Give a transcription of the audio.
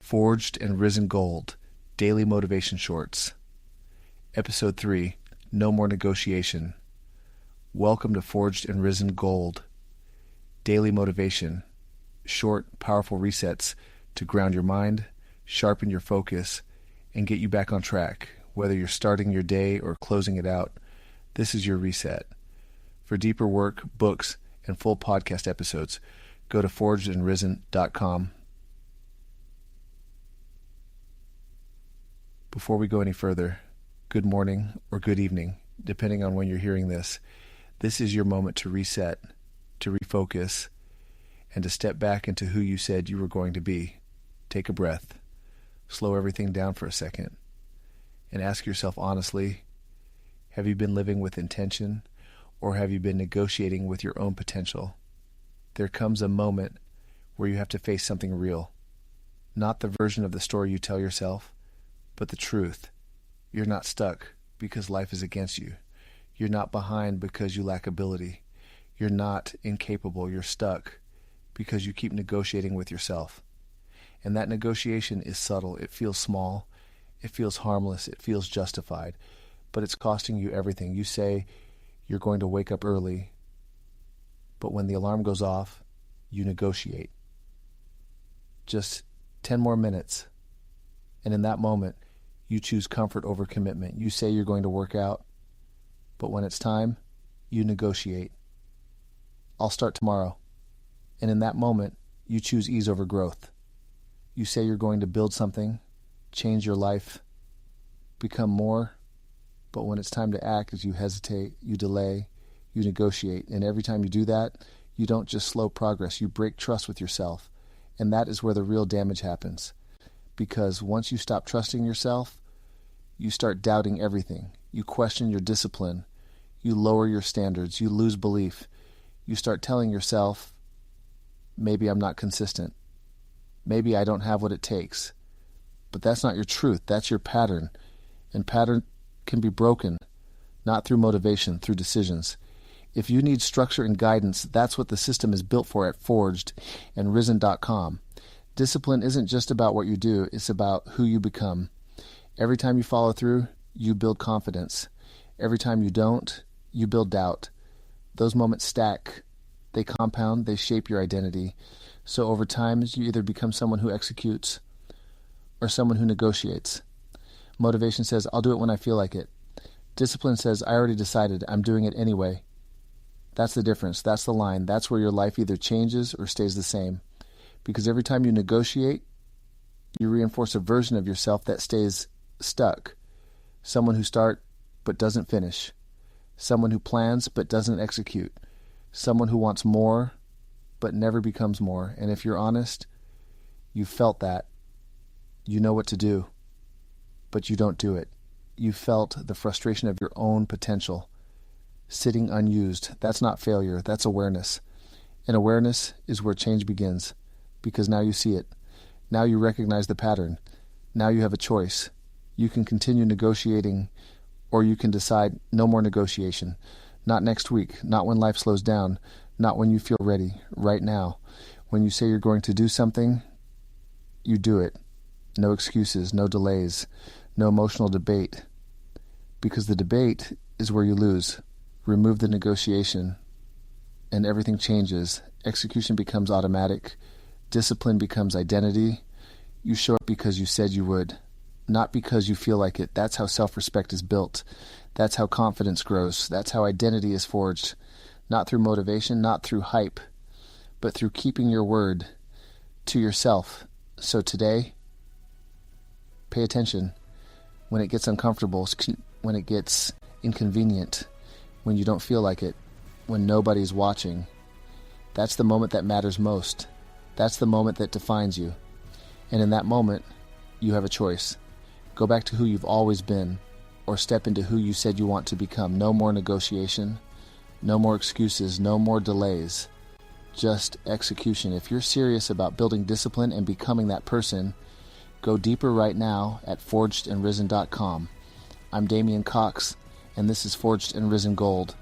Forged and Risen Gold, Daily Motivation Shorts. Episode 3, No More Negotiation. Welcome to Forged and Risen Gold, Daily Motivation. Short, powerful resets to ground your mind, sharpen your focus, and get you back on track. Whether you're starting your day or closing it out, this is your reset. For deeper work, books, and full podcast episodes, go to forgedandrisen.com. Before we go any further, good morning or good evening, depending on when you're hearing this. This is your moment to reset, to refocus, and to step back into who you said you were going to be. Take a breath, slow everything down for a second, and ask yourself honestly, have you been living with intention, or have you been negotiating with your own potential? There comes a moment where you have to face something real, not the version of the story you tell yourself, but the truth. You're not stuck because life is against you. You're not behind because you lack ability. You're not incapable. You're stuck because you keep negotiating with yourself. And that negotiation is subtle. It feels small. It feels harmless. It feels justified. But it's costing you everything. You say you're going to wake up early, but when the alarm goes off, you negotiate. Just 10 more minutes. And in that moment, you choose comfort over commitment. You say you're going to work out, but when it's time, you negotiate. I'll start tomorrow. And in that moment, you choose ease over growth. You say you're going to build something, change your life, become more, but when it's time to act, as you hesitate, you delay, you negotiate. And every time you do that, you don't just slow progress, you break trust with yourself. And that is where the real damage happens. Because once you stop trusting yourself, you start doubting everything. You question your discipline. You lower your standards. You lose belief. You start telling yourself, maybe I'm not consistent. Maybe I don't have what it takes. But that's not your truth. That's your pattern. And pattern can be broken, not through motivation, through decisions. If you need structure and guidance, that's what the system is built for at forgedandrisen.com. Discipline isn't just about what you do, it's about who you become. Every time you follow through, you build confidence. Every time you don't, you build doubt. Those moments stack. They compound, they shape your identity. So over time, you either become someone who executes or someone who negotiates. Motivation says, I'll do it when I feel like it. Discipline says, I already decided, I'm doing it anyway. That's the difference. That's the line. That's where your life either changes or stays the same. Because every time you negotiate, you reinforce a version of yourself that stays stuck. Someone who starts but doesn't finish. Someone who plans but doesn't execute. Someone who wants more but never becomes more. And if you're honest, you felt that. You know what to do, but you don't do it. You felt the frustration of your own potential sitting unused. That's not failure. That's awareness. And awareness is where change begins. Because now you see it. Now you recognize the pattern. Now you have a choice. You can continue negotiating, or you can decide no more negotiation. Not next week, not when life slows down, not when you feel ready, right now. When you say you're going to do something, you do it. No excuses, no delays, no emotional debate. Because the debate is where you lose. Remove the negotiation, and everything changes. Execution becomes automatic. Discipline becomes identity. You show up because you said you would, not because you feel like it. That's how self-respect is built. That's how confidence grows. That's how identity is forged. Not through motivation, not through hype, but through keeping your word to yourself. So today, pay attention when it gets uncomfortable, when it gets inconvenient, when you don't feel like it, when nobody's watching. That's the moment that matters most. That's the moment that defines you. And in that moment, you have a choice. Go back to who you've always been, or step into who you said you want to become. No more negotiation, no more excuses, no more delays. Just execution. If you're serious about building discipline and becoming that person, go deeper right now at forgedandrisen.com. I'm Damian Cox, and this is Forged and Risen Gold.